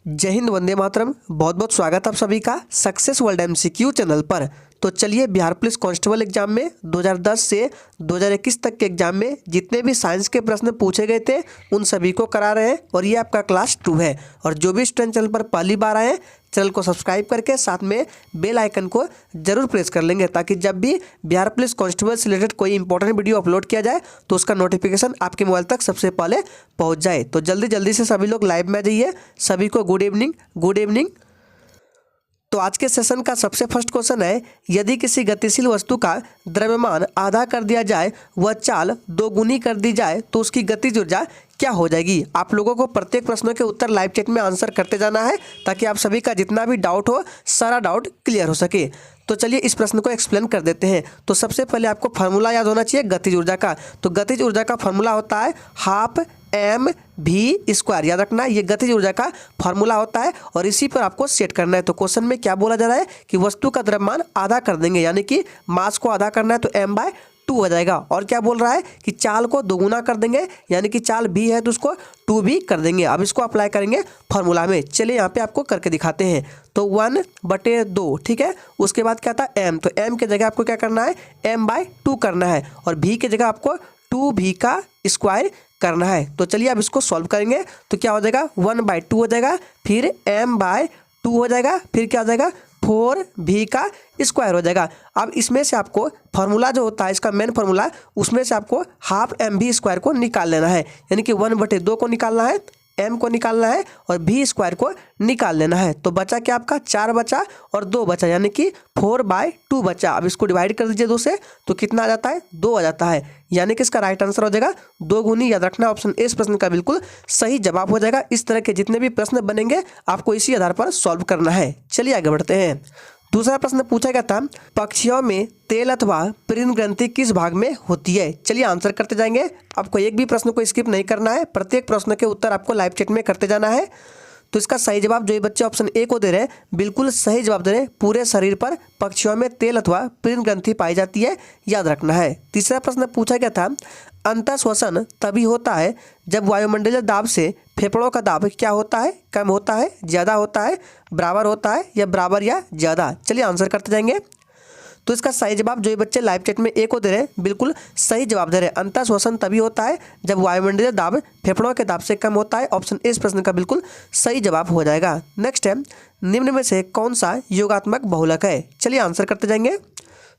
जय हिंद, वंदे मातरम। बहुत बहुत स्वागत आप सभी का सक्सेस वर्ल्ड एमसीक्यू चैनल पर। तो चलिए, बिहार पुलिस कांस्टेबल एग्जाम में 2010 से 2021 तक के एग्जाम में जितने भी साइंस के प्रश्न पूछे गए थे उन सभी को करा रहे हैं और ये आपका क्लास 2 है। और जो भी स्टूडेंट चैनल पर पहली बार आए हैं, चैनल को सब्सक्राइब करके साथ में बेल आइकन को जरूर प्रेस कर लेंगे, ताकि जब भी बिहार पुलिस कांस्टेबल से रिलेटेड कोई इंपॉर्टेंट वीडियो अपलोड किया जाए तो उसका नोटिफिकेशन आपके मोबाइल तक सबसे पहले पहुंच जाए। तो जल्दी जल्दी से सभी लोग लाइव में जाइए। सभी को गुड इवनिंग, गुड इवनिंग। तो आज के सेशन का सबसे फर्स्ट क्वेश्चन है, यदि किसी गतिशील वस्तु का द्रव्यमान आधा कर दिया जाए, वह चाल दोगुनी कर दी जाए, तो उसकी गतिज ऊर्जा क्या हो जाएगी। आप लोगों को प्रत्येक प्रश्नों के उत्तर लाइव चैट में आंसर करते जाना है, ताकि आप सभी का जितना भी डाउट हो सारा डाउट क्लियर हो सके। तो चलिए इस प्रश्न को एक्सप्लेन कर देते हैं। तो सबसे पहले आपको फार्मूला याद होना चाहिए गतिज ऊर्जा का। तो गतिज ऊर्जा का फार्मूला होता है हाफ mv²। याद रखना, ये गतिज ऊर्जा का फार्मूला होता है और इसी पर आपको सेट करना है। तो क्वेश्चन में क्या बोला जा रहा है कि वस्तु का द्रव्यमान आधा कर देंगे, यानी कि मास को आधा करना है तो m/2 हो जाएगा। और क्या बोल रहा है कि चाल को दोगुना कर देंगे, यानी कि चाल b है तो उसको 2 भी कर देंगे। अब इसको अप्लाई करेंगे फार्मूला में। चलिए यहाँ पे आपको करके दिखाते हैं। तो 1/2, ठीक है। उसके बाद क्या था m, तो m की जगह आपको क्या करना है m/2 करना है और v की जगह आपको 2v² करना है। तो चलिए अब इसको सॉल्व करेंगे। तो क्या हो जाएगा 1/2 हो जाएगा, फिर m/2 हो जाएगा, फिर क्या हो जाएगा 4v² हो जाएगा। अब इसमें से आपको फार्मूला जो होता है, इसका मेन फार्मूला, उसमें से आपको हाफ mv² को निकाल लेना है, यानी कि 1/2 को निकालना है, m को निकालना है और v² को निकाल लेना है। तो बचा क्या आपका 4 बचा और 2 बचा, यानी कि 4/2 बचा। अब इसको डिवाइड कर दीजिए 2 से, तो कितना आ जाता है 2 आ जाता है, यानी कि इसका राइट आंसर हो जाएगा 2 गुनी। याद रखना, ऑप्शन ए इस प्रश्न का बिल्कुल सही जवाब हो जाएगा। इस तरह के जितने भी प्रश्न बनेंगे आपको इसी आधार पर सॉल्व करना है। चलिए आगे बढ़ते हैं। दूसरा प्रश्न पूछा गया था, पक्षियों में तेल अथवा पृष्ठ ग्रंथि किस भाग में होती है। चलिए आंसर करते जाएंगे। आपको एक भी प्रश्न को स्किप नहीं करना है, प्रत्येक प्रश्न के उत्तर आपको लाइव चैट में करते जाना है। तो इसका सही जवाब जो ये बच्चे ऑप्शन ए को दे रहे हैं, बिल्कुल सही जवाब दे रहे हैं। पूरे शरीर पर पक्षियों में तेल अथवा पृष्ठ ग्रंथि पाई जाती है, याद रखना है। तीसरा प्रश्न पूछा गया था, अंतःश्वसन तभी होता है जब वायुमंडलीय दाब से फेफड़ों का दाब क्या होता है, कम होता है, ज़्यादा होता है, बराबर होता है या बराबर या ज़्यादा। चलिए आंसर करते जाएंगे। तो इसका सही जवाब जो ये बच्चे लाइव चैट में ए को दे रहे हैं, बिल्कुल सही जवाब दे रहे हैं। अंतःश्वसन तभी होता है जब वायुमंडलीय दाब फेफड़ों के दाब से कम होता है। ऑप्शन ए इस प्रश्न का बिल्कुल सही जवाब हो जाएगा। नेक्स्ट है, निम्न में से कौन सा योगात्मक बहुलक है। चलिए आंसर करते जाएंगे।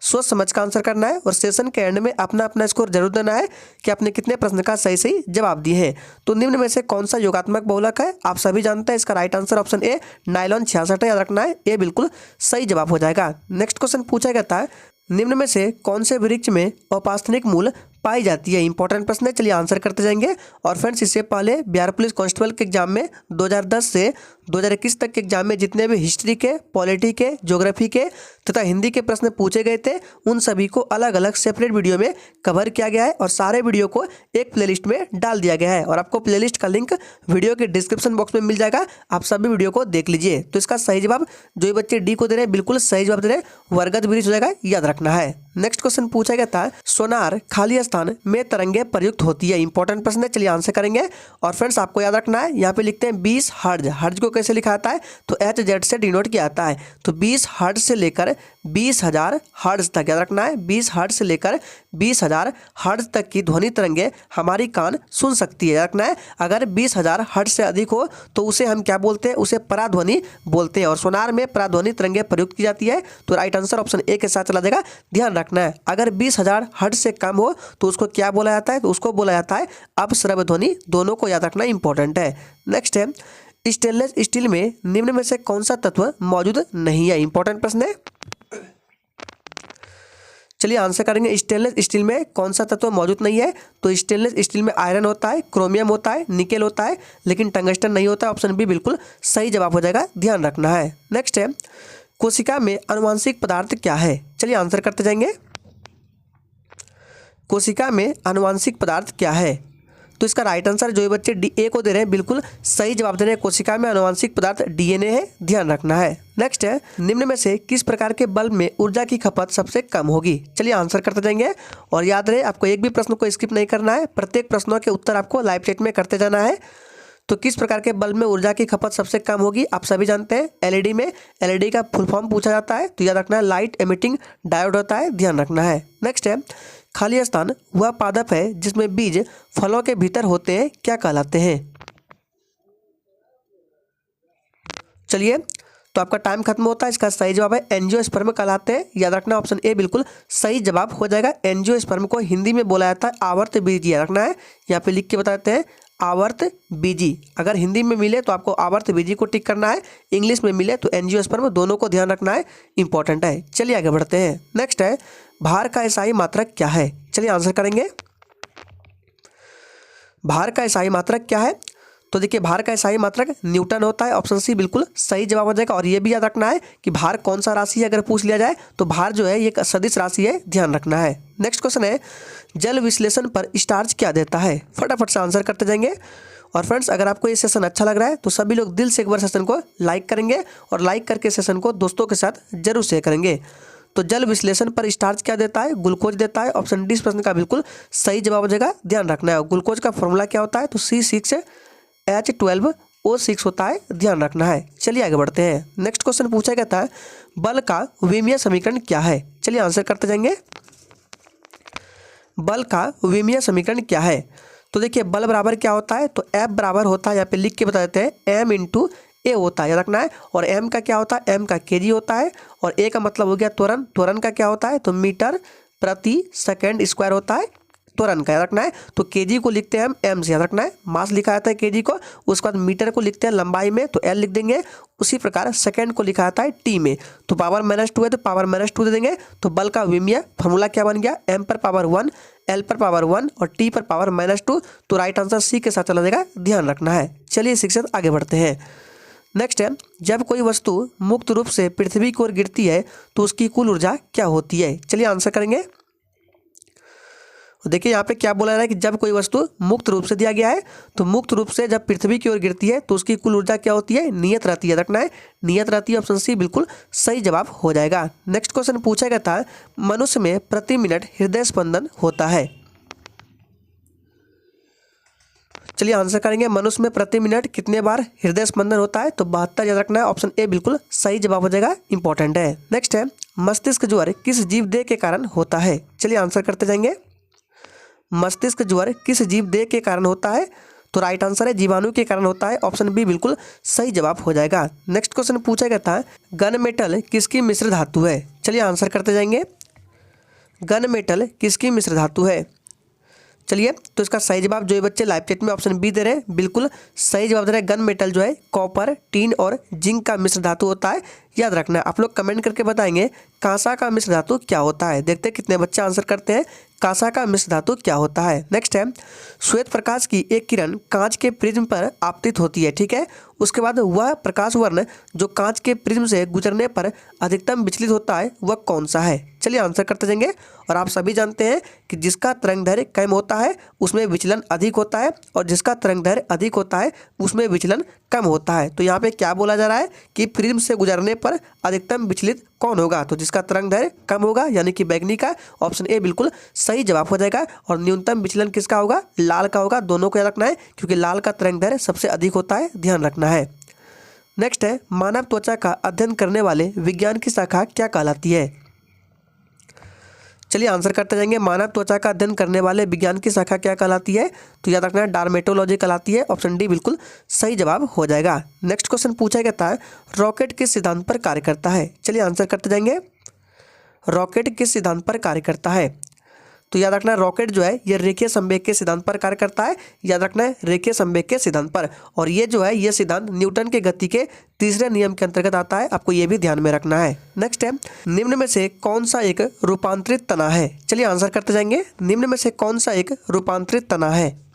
सोच समझ का आंसर करना है और सेशन के एंड में अपना अपना स्कोर जरूर देना है कि आपने कितने प्रश्न का सही सही जवाब दिए हैं। तो निम्न में से कौन सा योगात्मक बहुलक है, आप सभी जानते हैं। इसका right answer option A nylon 66 है, याद रखना है, ये बिल्कुल सही जवाब हो जाएगा। नेक्स्ट क्वेश्चन पूछा गया था, निम्न में से कौन से वृक्ष में औपास्थनिक मूल पाई जाती है। इंपॉर्टेंट प्रश्न है, चलिए आंसर करते जाएंगे। और फ्रेंड्स, इससे पहले बिहार पुलिस कांस्टेबल के एग्जाम में 2010 से 2021 तक के एग्जाम में जितने भी हिस्ट्री के, पॉलिटी के, ज्योग्राफी के तथा हिंदी के प्रश्न पूछे गए थे, उन सभी को अलग अलग सेपरेट वीडियो में कवर किया गया है और सारे वीडियो को एक प्लेलिस्ट में डाल दिया गया है। और आपको प्लेलिस्ट का लिंक वीडियो के डिस्क्रिप्शन बॉक्स में मिल जाएगा, आप सभी वीडियो को देख लीजिए। तो इसका सही जवाब जो ये बच्चे डी को दे रहे हैं, बिल्कुल सही जवाब दे रहे हैं, वर्गद वृक्ष हो जाएगा, याद रखना है। नेक्स्ट क्वेश्चन पूछा गया था, सोनार खाली स्थान में तरंगे प्रयुक्त होती है। इंपॉर्टेंट प्रश्न है, चलिए आंसर करेंगे। और फ्रेंड्स, आपको याद रखना है, यहाँ पे लिखते हैं 20 हर्ट्ज। हर्ट्ज को कैसे लिखा जाता है, तो HZ से डिनोट किया जाता है। तो 20 हर्ट्ज से लेकर 20,000 हर्ट्ज तक, याद रखना है, 20 हर्ट्ज से लेकर 20,000 हर्ट्ज तक की ध्वनि तरंगे हमारी कान सुन सकती है। याद रखना है, अगर 20,000 हर्ट्ज से अधिक हो तो उसे हम क्या बोलते हैं, उसे पराध्वनि बोलते हैं। और सोनार में पराध्वनि तरंगे प्रयुक्त की जाती है। तो राइट आंसर ऑप्शन ए के साथ चला जाएगा, ध्यान रखना है। अगर 20,000 हर्ट्ज से कम हो तो उसको क्या बोला जाता है, तो उसको बोला जाता है अपश्रव्य ध्वनि। दोनों को याद रखना इंपॉर्टेंट है। नेक्स्ट है, स्टेनलेस स्टील में निम्न में से कौन सा तत्व मौजूद नहीं है। इंपॉर्टेंट प्रश्न है, चलिए आंसर करेंगे। स्टेनलेस स्टील में कौन सा तत्व मौजूद नहीं है, तो स्टेनलेस स्टील में आयरन होता है, क्रोमियम होता है, निकेल होता है, लेकिन टंगस्टन नहीं होता है। ऑप्शन बी बिल्कुल सही जवाब हो जाएगा, ध्यान रखना है। नेक्स्ट है, कोशिका में आनुवांशिक पदार्थ क्या है। चलिए आंसर करते जाएंगे। कोशिका में आनुवांशिक पदार्थ क्या है, तो इसका राइट आंसर जो ये बच्चे डी ए को दे रहे हैं, बिल्कुल सही जवाब दे रहे हैं। कोशिका में आनुवांशिक पदार्थ DNA है, ध्यान रखना है। नेक्स्ट है, निम्न में से किस प्रकार के बल्ब में ऊर्जा की खपत सबसे कम होगी। चलिए आंसर करते जाएंगे। और याद रहे, आपको एक भी प्रश्न को स्किप नहीं करना है, प्रत्येक प्रश्नों के उत्तर आपको लाइव चैट में करते जाना है। तो किस प्रकार के बल्ब में ऊर्जा की खपत सबसे कम होगी, आप सभी जानते हैं एलईडी में। एलईडी का फुल फॉर्म पूछा जाता है, तो याद रखना है लाइट एमिटिंग डायोड होता है, ध्यान रखना है। नेक्स्ट है खाली स्थान वह पादप है जिसमें बीज फलों के भीतर होते हैं, क्या कहलाते हैं। चलिए, तो आपका टाइम खत्म होता है। इसका सही जवाब है एंजियोस्पर्म कहलाते हैं, याद रखना ऑप्शन ए बिल्कुल सही जवाब हो जाएगा। एंजियोस्पर्म को हिंदी में बोला जाता है आवर्त बीजी, याद रखना है, यहाँ पे लिख के बताते हैं आवर्त बीजी। अगर हिंदी में मिले तो आपको आवर्त बीजी को टिक करना है, इंग्लिश में मिले तो एंजियोस्पर्म, दोनों को ध्यान रखना है, इंपॉर्टेंट है। चलिए आगे बढ़ते हैं। नेक्स्ट है भार का एसआई मात्रक क्या है। चलिए आंसर करेंगे, भार का एसआई मात्रक क्या है। तो देखिए भार का एसआई मात्रक न्यूटन होता है, ऑप्शन सी बिल्कुल सही जवाब हो जाएगा। और ये भी याद रखना है कि भार कौन सा राशि है, अगर पूछ लिया जाए तो भार जो है ये एक सदिश राशि है, ध्यान रखना है। नेक्स्ट क्वेश्चन है जल विश्लेषण पर स्टार्च क्या देता है। फटाफट से आंसर करते जाएंगे। और फ्रेंड्स, अगर आपको ये सेशन अच्छा लग रहा है तो सभी लोग दिल से एक बार सेशन को लाइक करेंगे और लाइक करके सेशन को दोस्तों के साथ जरूर शेयर करेंगे। तो जल विश्लेषण पर स्टार्च क्या देता है, ग्लूकोज देता है। ऑप्शन डी इस प्रश्न का बिल्कुल सही जवाब हो जाएगा, ध्यान रखना है। ग्लूकोज का फॉर्मूला क्या होता है, तो C6H12O6 होता है, ध्यान रखना है। चलिए आगे बढ़ते हैं। नेक्स्ट क्वेश्चन पूछा गया था बल का विमीय समीकरण क्या है। चलिए आंसर करते जाएंगे, बल का विमीय समीकरण क्या है। तो देखिए बल बराबर क्या होता है, तो F बराबर होता है, यहाँ पे लिख के बता देते हैं M इंटू ए होता है, याद रखना है। और M का क्या होता है, M का kg होता है। और A का मतलब हो गया त्वरण, त्वरण का क्या होता है, तो मीटर प्रति सेकेंड स्क्वायर होता है, त्वरण का याद रखना है। तो केजी को लिखते हैं हम एम से, याद रखना है। मास लिखा जाता है केजी को, उसके बाद मीटर को लिखते हैं लंबाई में, तो एल लिख देंगे। उसी प्रकार सेकंड को लिखा जाता है टी में, तो पावर -2 है तो पावर -2 दे देंगे। तो बल का विमीय फॉर्मूला क्या बन गया, एम पर पावर 1, एल पर पावर 1 और टी पर पावर -2। तो राइट आंसर सी के साथ चला जाएगा, ध्यान रखना है। चलिए शिक्षक आगे बढ़ते हैं। नेक्स्ट है जब कोई वस्तु मुक्त रूप से पृथ्वी की ओर गिरती है तो उसकी कुल ऊर्जा क्या होती है। चलिए आंसर करेंगे। देखिए यहाँ पे क्या बोला जा रहा है कि जब कोई वस्तु मुक्त रूप से दिया गया है, तो मुक्त रूप से जब पृथ्वी की ओर गिरती है तो उसकी कुल ऊर्जा क्या होती है, नियत रहती है, रखना है नियत रहती है। ऑप्शन सी बिल्कुल सही जवाब हो जाएगा। नेक्स्ट क्वेश्चन पूछा गया था मनुष्य में प्रति मिनट हृदय स्पंदन होता है। चलिए आंसर करेंगे, मनुष्य में प्रति मिनट कितने बार हृदय स्पंदन होता है, तो 72, याद रखना है। ऑप्शन ए बिल्कुल सही जवाब हो जाएगा, इंपॉर्टेंट है। नेक्स्ट है मस्तिष्क ज्वर किस जीव देह के कारण होता है। चलिए आंसर करते जाएंगे, मस्तिष्क ज्वर किस जीव देह के कारण होता है, तो राइट आंसर है जीवाणु के कारण होता है। ऑप्शन बी बिल्कुल सही जवाब हो जाएगा। नेक्स्ट क्वेश्चन पूछा गया था गन मेटल किसकी मिश्र धातु है। चलिए आंसर करते जाएंगे, गन मेटल किसकी मिश्र धातु है। चलिए तो इसका सही जवाब जो ये बच्चे लाइव चैट में ऑप्शन बी दे रहे हैं, बिल्कुल सही जवाब दे रहे हैं। गन मेटल जो है कॉपर, टीन और जिंक का मिश्र धातु होता है, याद रखना है। आप लोग कमेंट करके बताएंगे कांसा का मिश्र धातु क्या होता है। देखते हैं कितने बच्चे आंसर करते हैं, कांसा का मिश्र धातु क्या होता है। नेक्स्ट है श्वेत प्रकाश की एक किरण कांच के प्रिज्म पर आपतित होती है, ठीक है। उसके बाद वह प्रकाश वर्ण जो कांच के प्रिज्म से गुजरने पर अधिकतम विचलित होता है वह कौन सा है। चलिए आंसर करते जाएंगे। और आप सभी जानते हैं कि जिसका तरंगदैर्घ्य कम होता है उसमें विचलन अधिक होता है, और जिसका तरंगदैर्घ्य अधिक होता है उसमें विचलन कम होता है। तो यहाँ पे क्या बोला जा रहा है कि प्रिज्म से गुजरने पर अधिकतम विचलित कौन होगा, तो जिसका तरंगदैर्घ्य कम होगा, यानी कि बैगनी का। ऑप्शन ए बिल्कुल सही जवाब हो जाएगा। और न्यूनतम विचलन किसका होगा, लाल का होगा। दोनों को याद रखना है क्योंकि लाल का तरंगदैर्घ्य सबसे अधिक होता है, ध्यान रखना है। नेक्स्ट है मानव त्वचा का अध्ययन करने वाले विज्ञान की शाखा क्या कहलाती है। चलिए आंसर करते जाएंगे, मानव त्वचा का अध्ययन करने वाले विज्ञान की शाखा क्या कहलाती है, तो याद रखना है डार्मेटोलॉजी कहलाती है। ऑप्शन डी बिल्कुल सही जवाब हो जाएगा। नेक्स्ट क्वेश्चन पूछा गया था रॉकेट किस सिद्धांत पर कार्य करता है। चलिए आंसर करते जाएंगे, रॉकेट किस सिद्धांत पर कार्य करता है, तो याद रखना है रॉकेट जो है ये रेखीय संवेग के सिद्धांत पर कार्य करता है, याद रखना है रेखीय संवेग के सिद्धांत पर। और ये जो है ये सिद्धांत न्यूटन के गति के तीसरे नियम के अंतर्गत आता है, आपको ये भी ध्यान में रखना है। नेक्स्ट है निम्न में से कौन सा एक रूपांतरित तना है। चलिए आंसर करते जाएंगे, निम्न में से कौन सा एक रूपांतरित तना है।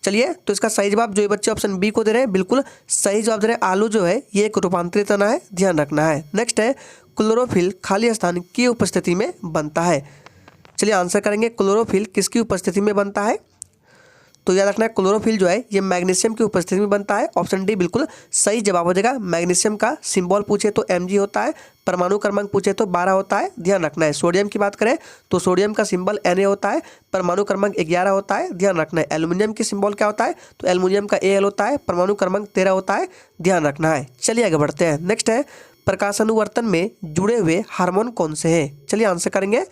चलिए तो इसका सही जवाब जो ये बच्चे ऑप्शन बी को दे रहे हैं, बिल्कुल सही जवाब दे रहे हैं। आलू जो है ये एक रूपांतरित तना है, ध्यान रखना है। नेक्स्ट है क्लोरोफिल खाली स्थान की उपस्थिति में बनता है। चलिए आंसर करेंगे, क्लोरोफिल किसकी उपस्थिति में बनता है, तो याद रखना है क्लोरोफिल जो है ये मैग्नीशियम की उपस्थिति में बनता है। ऑप्शन डी बिल्कुल सही जवाब हो जाएगा। मैग्नीशियम का सिंबल पूछे तो Mg होता है, परमाणु क्रमांक पूछे तो 12 होता है, ध्यान रखना है। सोडियम की बात करें तो सोडियम का सिंबल Na होता है, परमाणु क्रमांक 11 होता है, ध्यान रखना है। एल्युमिनियम की सिंबल क्या होता है तो एल्युमिनियम का Al होता है, परमाणु क्रमांक 13 होता है, ध्यान रखना है। चलिए आगे बढ़ते हैं। नेक्स्ट है प्रकाशानुवर्तन में जुड़े हुए हार्मोन कौन से हैं। चलिए आंसर करेंगे।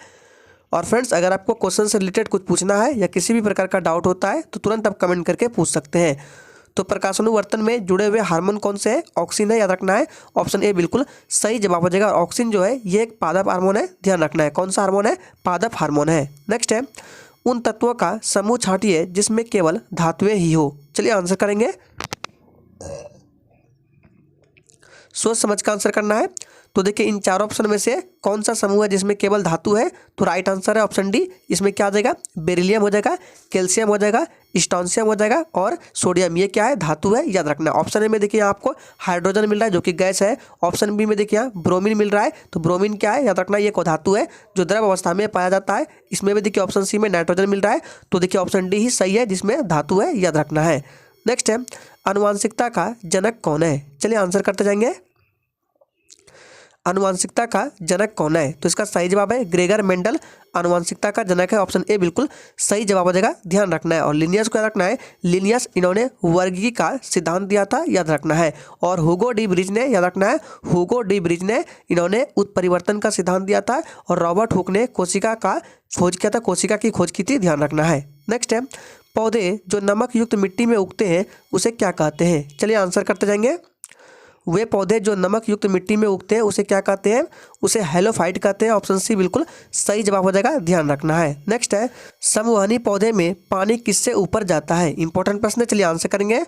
और फ्रेंड्स अगर आपको क्वेश्चन से रिलेटेड कुछ पूछना है या किसी भी प्रकार का डाउट होता है तो तुरंत आप कमेंट करके पूछ सकते हैं। तो प्रकाशानुवर्तन में जुड़े हुए हार्मोन कौन से हैं? ऑक्सिन है, याद रखना है। ऑप्शन ए बिल्कुल सही जवाब हो जाएगा। ऑक्सिन जो है ये एक पादप हार्मोन है, ध्यान रखना है। कौन सा हार्मोन है? पादप हार्मोन है। नेक्स्ट है उन तत्वों का समूह छांटिए जिसमें केवल धातुएं ही हो। चलिए आंसर करेंगे। सोच समझ का आंसर करना है। तो देखिए इन चार ऑप्शन में से कौन सा समूह है जिसमें केवल धातु है? तो राइट आंसर है ऑप्शन डी। इसमें क्या आ जाएगा? बेरिलियम हो जाएगा, कैल्शियम हो जाएगा, स्ट्रोंशियम हो जाएगा और सोडियम। ये क्या है? धातु है, याद रखना। ऑप्शन ए में देखिए आपको हाइड्रोजन मिल रहा है जो कि गैस है। ऑप्शन बी में देखिए यहाँ ब्रोमीन मिल रहा है, तो ब्रोमीन क्या है? याद रखना ये एक धातु है जो द्रव अवस्था में पाया जाता है। इसमें भी देखिए ऑप्शन सी में नाइट्रोजन मिल रहा है, तो देखिए ऑप्शन डी ही सही है जिसमें धातु है, याद रखना है। नेक्स्ट है आनुवांशिकता का जनक कौन है? चलिए आंसर करते जाएंगे। आनुवांशिकता का जनक कौन है? तो इसका सही जवाब है ग्रेगर मेंडल आनुवांशिकता का जनक है। ऑप्शन ए बिल्कुल सही जवाब हो जाएगा, ध्यान रखना है। और लिनियस को याद रखना है। लिनियस इन्होंने वर्गीय का सिद्धांत दिया था, याद रखना है। और हुगो डी ब्रिज ने, याद रखना है, हुगो डी ब्रिज ने इन्होंने उत्परिवर्तन का सिद्धांत दिया था। और रॉबर्ट हुक ने कोशिका का खोज किया था, कोशिका की खोज की थी, ध्यान रखना है। नेक्स्ट है पौधे जो नमक युक्त मिट्टी में उगते हैं उसे क्या कहते हैं? चलिए आंसर करते जाएंगे। वे पौधे जो नमक युक्त मिट्टी में उगते हैं उसे क्या कहते हैं? उसे हेलोफाइट कहते हैं। ऑप्शन सी बिल्कुल सही जवाब हो जाएगा, ध्यान रखना है। नेक्स्ट है समवहनी पौधे में पानी किससे ऊपर जाता है? इंपॉर्टेंट प्रश्न है, चलिए आंसर करेंगे।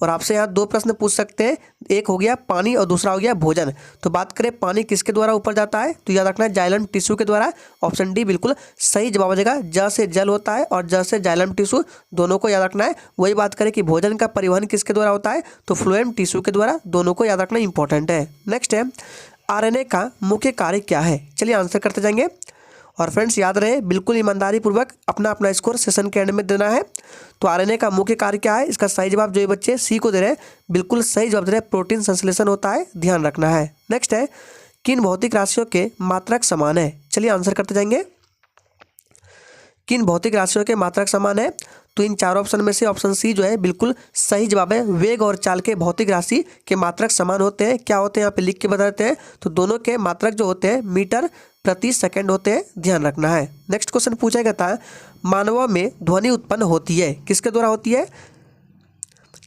और आपसे यहाँ दो प्रश्न पूछ सकते हैं, एक हो गया पानी और दूसरा हो गया भोजन। तो बात करें पानी किसके द्वारा ऊपर जाता है, तो याद रखना है जाइलम टिश्यू के द्वारा। ऑप्शन डी बिल्कुल सही जवाब हो जाएगा। ज से जल होता है और ज से जाइलम टिश्यू, दोनों को याद रखना है। वही बात करें कि भोजन का परिवहन किसके द्वारा होता है, तो फ्लोएम टिश्यू के द्वारा, दोनों को याद रखना इंपॉर्टेंट है। नेक्स्ट है आरएनए का मुख्य कार्य क्या है? चलिए आंसर करते जाएंगे। और फ्रेंड्स याद रहे बिल्कुल ईमानदारी पूर्वक अपना अपना स्कोर सेशन के एंड में देना है। तो आरएनए का मुख्य कार्य क्या है? इसका सही जवाब जो ये बच्चे सी को दे रहे हैं बिल्कुल सही जवाब दे रहे हैं, प्रोटीन संश्लेषण होता है, ध्यान रखना है। नेक्स्ट है किन भौतिक राशियों के मात्रक समान है? चलिए आंसर करते जाएंगे। किन भौतिक राशियों के मात्रक समान है? तो इन चार ऑप्शन में से ऑप्शन सी जो है बिल्कुल सही जवाब है। वेग और चाल के भौतिक राशि के मात्रक समान होते हैं। क्या होते हैं यहाँ पे लिख के बता देते हैं। तो दोनों के मात्रक जो होते हैं मीटर प्रति सेकंड होते हैं, ध्यान रखना है। नेक्स्ट क्वेश्चन पूछा गया था मानवों में ध्वनि उत्पन्न होती है किसके द्वारा होती है?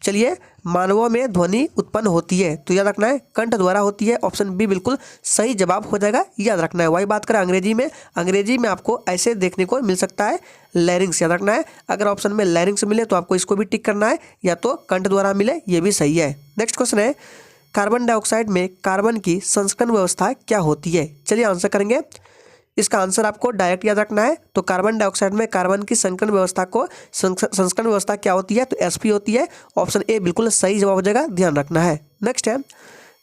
चलिए मानवों में ध्वनि उत्पन्न होती है तो याद रखना है कंठ द्वारा होती है। ऑप्शन बी बिल्कुल सही जवाब हो जाएगा, याद रखना है। वही बात करें अंग्रेजी में आपको ऐसे देखने को मिल सकता है लैरिंग्स, याद रखना है। अगर ऑप्शन में लैरिंग्स मिले तो आपको इसको भी टिक करना है, या तो कंठ द्वारा मिले, ये भी सही है। नेक्स्ट क्वेश्चन है कार्बन डाइऑक्साइड में कार्बन की संस्करण व्यवस्था क्या होती है? चलिए आंसर करेंगे। इसका आंसर आपको डायरेक्ट याद रखना है। तो कार्बन डाइऑक्साइड में कार्बन की संस्करण व्यवस्था को संस्करण व्यवस्था क्या होती है? तो sp होती है। ऑप्शन ए बिल्कुल सही जवाब हो जाएगा, ध्यान रखना है। नेक्स्ट है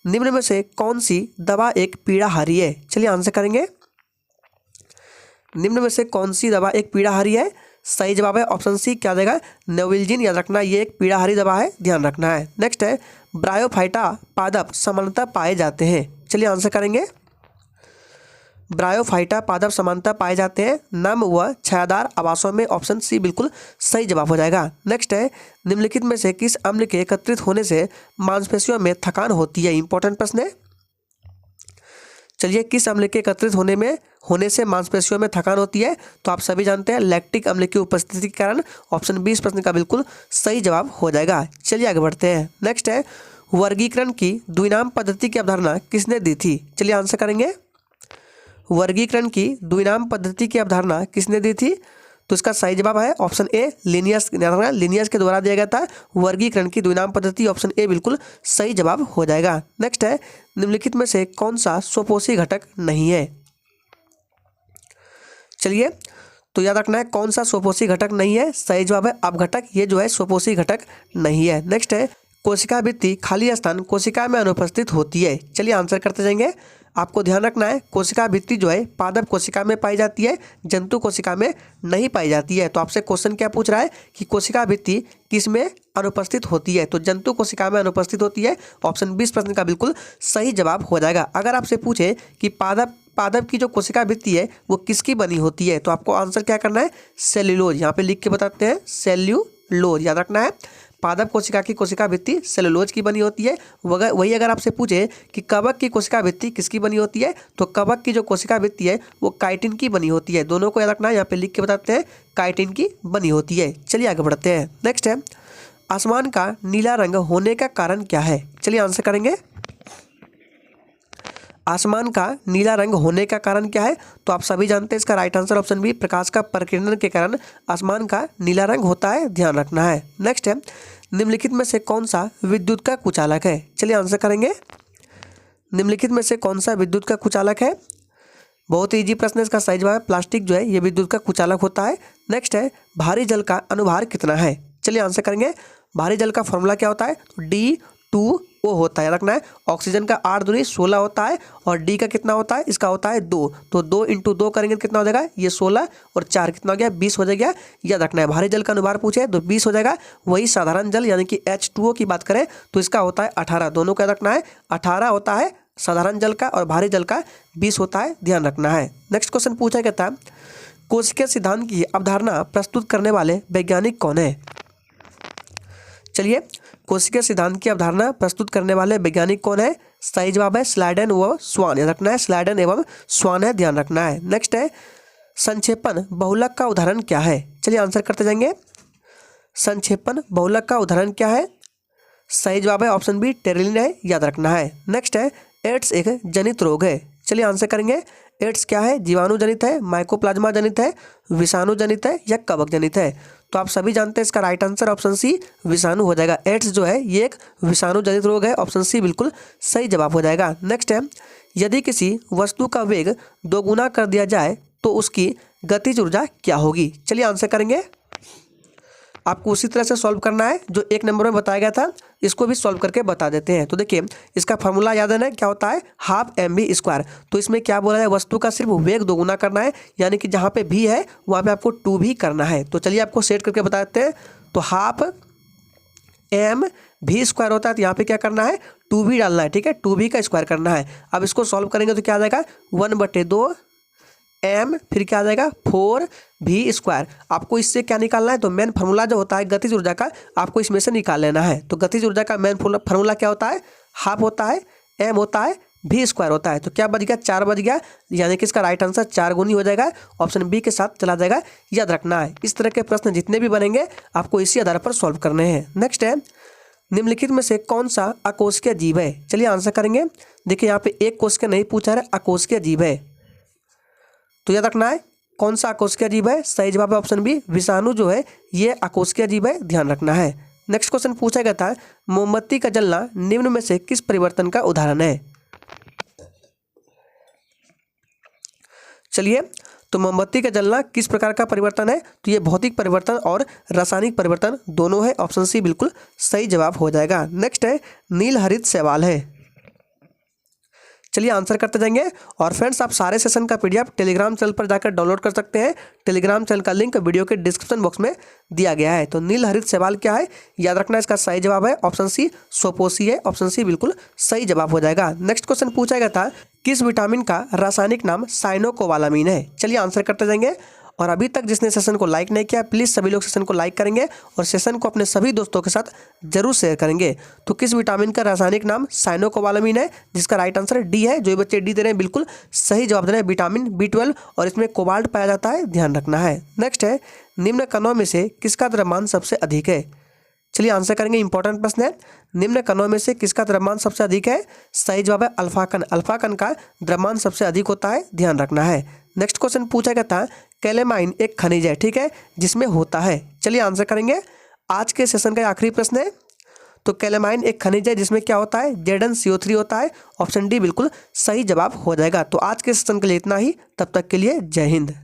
निम्न में से कौन सी दवा एक पीड़ाहारी है? चलिए आंसर करेंगे। निम्न में से कौन सी दवा एक पीड़ाहारी है? सही जवाब है ऑप्शन सी, क्या देगा? नोविल्जिन, याद रखना ये एक पीड़ाहारी दवा है, ध्यान रखना है। नेक्स्ट है ब्रायोफाइटा पादप सामान्यतः पाए जाते हैं। चलिए आंसर करेंगे। ब्रायोफाइटा पादप समानता पाए जाते हैं नम व छायादार आवासों में। ऑप्शन सी बिल्कुल सही जवाब हो जाएगा। नेक्स्ट है निम्नलिखित में से किस अम्ल के एकत्रित होने से मांसपेशियों में थकान होती है? इंपॉर्टेंट प्रश्न है। चलिए किस अम्ल के एकत्रित होने से मांसपेशियों में थकान होती है? तो आप सभी जानते हैं लैक्टिक अम्ल की उपस्थिति के कारण। ऑप्शन बी इस प्रश्न का बिल्कुल सही जवाब हो जाएगा। चलिए आगे बढ़ते हैं। नेक्स्ट है वर्गीकरण की द्विनाम पद्धति की अवधारणा किसने दी थी? चलिए आंसर करेंगे। वर्गीकरण की द्विनाम पद्धति की अवधारणा किसने दी थी? तो इसका सही जवाब है ऑप्शन ए लिनियस के द्वारा दिया गया था वर्गीकरण की द्विनाम पद्धति। ऑप्शन ए बिल्कुल सही जवाब हो जाएगा। नेक्स्ट है निम्नलिखित में से कौन सा स्वपोषी घटक नहीं है? चलिए तो याद रखना है कौन सा स्वपोषी घटक नहीं है। सही जवाब है अपघटक, ये जो है स्वपोषी घटक नहीं है। नेक्स्ट है कोशिका भित्ति खाली स्थान कोशिका में अनुपस्थित होती है। चलिए आंसर करते जाएंगे। आपको ध्यान रखना है कोशिका भित्ति जो है पादप कोशिका में पाई जाती है, जंतु कोशिका में नहीं पाई जाती है। तो आपसे क्वेश्चन क्या पूछ रहा है कि कोशिका भित्ति किस में अनुपस्थित होती है, तो जंतु कोशिका में अनुपस्थित होती है। ऑप्शन 20 प्रश्न का बिल्कुल सही जवाब हो जाएगा। अगर आपसे पूछे कि पादप की जो कोशिका भित्ति है वो किसकी बनी होती है, तो आपको आंसर क्या करना है, सेल्यूलोज। यहाँ पे लिख के बताते हैं सेल्यूलोज, याद रखना है। पादप कोशिका की कोशिका भित्ति सेलुलोज की बनी होती है। वही अगर आपसे पूछे कि कवक की कोशिका भित्ति किसकी बनी होती है, तो कवक की जो कोशिका भित्ति है वो काइटिन की बनी होती है। दोनों को याद रखना है, यहाँ पे लिख के बताते हैं काइटिन की बनी होती है। चलिए आगे बढ़ते हैं। नेक्स्ट है, आसमान का नीला रंग होने का कारण क्या है। चलिए आंसर करेंगे। आसमान का नीला रंग होने का कारण क्या है, तो आप सभी जानते हैं इसका राइट आंसर ऑप्शन बी, प्रकाश का प्रकीर्णन के कारण आसमान का नीला रंग होता है, ध्यान रखना है। नेक्स्ट है, निम्नलिखित में से कौन सा विद्युत का कुचालक है। चलिए आंसर करेंगे। निम्नलिखित में से कौन सा विद्युत का कुचालक है, बहुत ईजी प्रश्न है, इसका सही जवाब है प्लास्टिक जो है ये विद्युत का कुचालक होता है। नेक्स्ट है, भारी जल का अनुभार कितना है। चलिए आंसर करेंगे। भारी जल का फॉर्मूला क्या होता है, D2O होता है, रखना है। ऑक्सीजन का 8 दूनी 16 होता है और डी का कितना होता है, इसका होता है 2, तो 2 × 2 करेंगे तो कितना हो जाएगा, ये 16 और 4 कितना हो गया, 20 हो जाएगा। याद रखना है भारी जल का अनुभार पूछे तो 20 हो जाएगा। वही साधारण जल यानी कि H2O की बात करें तो इसका होता है 18, दोनों का याद रखना है। 18 होता है साधारण जल का और भारी जल का 20 होता है, ध्यान रखना है। नेक्स्ट क्वेश्चन पूछा गया था, कोशिकीय सिद्धांत की अवधारणा प्रस्तुत करने वाले वैज्ञानिक कौन है। चलिए, कोशिकीय सिद्धांत की अवधारणा प्रस्तुत करने वाले वैज्ञानिक कौन है, सही जवाब है स्लाइडेन व स्वान, याद रखना है स्लाइडेन एवं स्वान है, ध्यान रखना है। नेक्स्ट है, संक्षेपण बहुलक का उदाहरण क्या है। चलिए आंसर करते जाएंगे। संक्षेपण बहुलक का उदाहरण क्या है, सही जवाब है ऑप्शन बी टेरिलिन है, याद रखना है। नेक्स्ट है, एड्स एक जनित रोग है। चलिए आंसर करेंगे। एड्स क्या है, जीवाणु जनित है, माइकोप्लाज्मा जनित है, विषाणु जनित है या कवक जनित है। तो आप सभी जानते हैं इसका राइट आंसर ऑप्शन सी विषाणु हो जाएगा। एड्स जो है ये एक विषाणु जनित रोग है, ऑप्शन सी बिल्कुल सही जवाब हो जाएगा। नेक्स्ट है, यदि किसी वस्तु का वेग 2 गुना कर दिया जाए तो उसकी गतिज ऊर्जा क्या होगी। चलिए आंसर करेंगे। आपको उसी तरह से सॉल्व करना है जो 1 नंबर में बताया गया था, इसको भी सॉल्व करके बता देते हैं। तो देखिए इसका फॉर्मूला याद है ना, क्या होता है, हाफ mv²। तो इसमें क्या बोला है, वस्तु का सिर्फ वेग 2 गुना करना है, यानी कि जहाँ पे v है वहाँ पे आपको 2 भी करना है। तो चलिए आपको सेट करके बता देते हैं। तो हाफ mv² होता है, तो यहाँ पे क्या करना है, 2 भी डालना है, ठीक है, 2v का स्क्वायर करना है। अब इसको सॉल्व करेंगे तो क्या आ जाएगा, 1/2 m, फिर क्या आ जाएगा 4v²। आपको इससे क्या निकालना है, तो मेन फार्मूला जो होता है गतिज ऊर्जा का आपको इसमें से निकाल लेना है। तो गतिज ऊर्जा का मेन फार्मूला क्या होता है, हाफ होता है, m होता है, v² होता है। तो क्या बच गया, 4 बच गया, यानी कि इसका राइट आंसर 4 गुनी हो जाएगा, ऑप्शन बी के साथ चला जाएगा, याद रखना है। इस तरह के प्रश्न जितने भी बनेंगे आपको इसी आधार पर सॉल्व करने हैं। नेक्स्ट है, निम्नलिखित में से कौन सा अकोशिकीय जीव है। चलिए आंसर करेंगे। देखिए यहाँ पे एक कोशिकीय नहीं पूछा है, अकोशिकीय जीव है, तो याद रखना है कौन सा अकोशिकीय जीव है, सही जवाब है ऑप्शन बी विषाणु जो है ये अकोशिकीय जीव है, ध्यान रखना है। नेक्स्ट क्वेश्चन पूछा गया था, मोमबत्ती का जलना निम्न में से किस परिवर्तन का उदाहरण है। चलिए, तो मोमबत्ती का जलना किस प्रकार का परिवर्तन है, तो ये भौतिक परिवर्तन और रासायनिक परिवर्तन दोनों है, ऑप्शन सी बिल्कुल सही जवाब हो जाएगा। नेक्स्ट है, नील हरित शैवाल है। चलिए आंसर करते जाएंगे। और फ्रेंड्स आप सारे सेशन का पीडीएफ टेलीग्राम चैनल पर जाकर डाउनलोड कर सकते हैं। टेलीग्राम चैनल का लिंक वीडियो के डिस्क्रिप्शन बॉक्स में दिया गया है। तो नील हरित शैवाल क्या है, याद रखना, इसका सही जवाब है ऑप्शन सी सोपोसी है, ऑप्शन सी बिल्कुल सही जवाब हो जाएगा। नेक्स्ट क्वेश्चन पूछा गया था, किस विटामिन का रासायनिक नाम साइनोकोबालामीन है। चलिए आंसर करते जाएंगे। और अभी तक जिसने सेशन को लाइक नहीं किया प्लीज़ सभी लोग सेशन को लाइक करेंगे और सेशन को अपने सभी दोस्तों के साथ जरूर शेयर करेंगे। तो किस विटामिन का रासायनिक नाम साइनोकोबालामीन है, जिसका राइट आंसर डी है। जो बच्चे डी दे रहे हैं बिल्कुल सही जवाब दे रहे हैं, विटामिन B12 और इसमें कोबाल्ट पाया जाता है, ध्यान रखना है। नेक्स्ट है, निम्न कणों में से किसका द्रव्यमान सबसे अधिक है। चलिए आंसर करेंगे, इंपॉर्टेंट प्रश्न है। निम्न कणों में से किसका द्रव्यमान सबसे अधिक है, सही जवाब है अल्फा कण। अल्फा कण का द्रव्यमान सबसे अधिक होता है, ध्यान रखना है। नेक्स्ट क्वेश्चन पूछा गया था, कैलेमाइन एक खनिज है, ठीक है, जिसमें होता है। चलिए आंसर करेंगे। आज के सेशन का आखिरी प्रश्न है। तो कैलेमाइन एक खनिज है जिसमें क्या होता है, ZnCO3 होता है, ऑप्शन डी बिल्कुल सही जवाब हो जाएगा। तो आज के सेशन के लिए इतना ही, तब तक के लिए जय हिंद।